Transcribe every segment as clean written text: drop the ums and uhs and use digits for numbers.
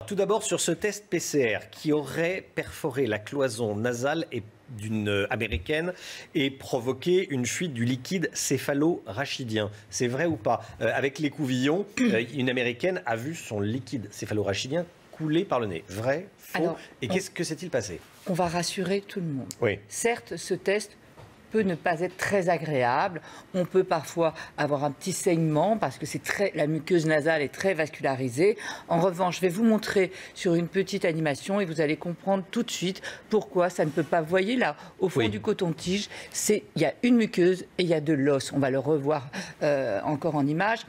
tout d'abord sur ce test PCR qui aurait perforé la cloison nasale d'une américaine et provoqué une fuite du liquide céphalo-rachidien. C'est vrai ou pas? Avec l'écouvillon, une américaine a vu son liquide céphalo-rachidien couler par le nez. Vrai? Faux? Alors, et qu'est-ce que s'est-il passé? On va rassurer tout le monde. Oui. Certes, ce test peut ne pas être très agréable. On peut parfois avoir un petit saignement parce que la muqueuse nasale est très vascularisée. En revanche, je vais vous montrer sur une petite animation et vous allez comprendre tout de suite pourquoi ça ne peut pas. Vous voyez là, au fond du coton-tige, il y a une muqueuse et il y a de l'os. On va le revoir encore en image.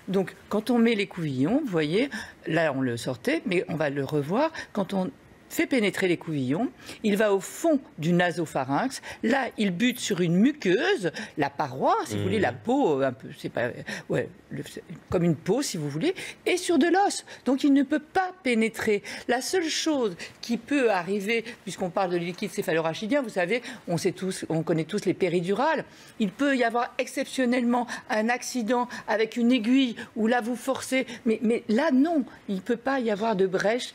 Donc, quand on met l'écouvillon, vous voyez, là on le sortait, mais on va le revoir. Quand on fait pénétrer l'écouvillon, il va au fond du nasopharynx. Là, il bute sur une muqueuse, la paroi, si vous voulez, la peau, un peu, c'est pas, comme une peau, si vous voulez, et sur de l'os. Donc, il ne peut pas pénétrer. La seule chose qui peut arriver, puisqu'on parle de liquide céphalo-rachidien, vous savez, on connaît tous les péridurales. Il peut y avoir exceptionnellement un accident avec une aiguille où là vous forcez, mais là non, il ne peut pas y avoir de brèche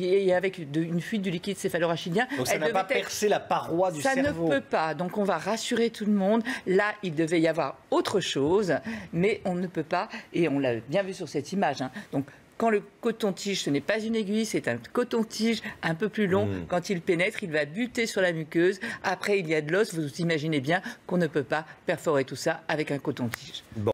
et avec une fuite du liquide céphalo-rachidien. Donc ça n'a pas percé la paroi du cerveau. Ça ne peut pas. Donc on va rassurer tout le monde. Là, il devait y avoir autre chose, mais on ne peut pas. Et on l'a bien vu sur cette image. Donc quand le coton-tige, ce n'est pas une aiguille, c'est un coton-tige un peu plus long. Quand il pénètre, il va buter sur la muqueuse. Après, il y a de l'os. Vous imaginez bien qu'on ne peut pas perforer tout ça avec un coton-tige. Bon.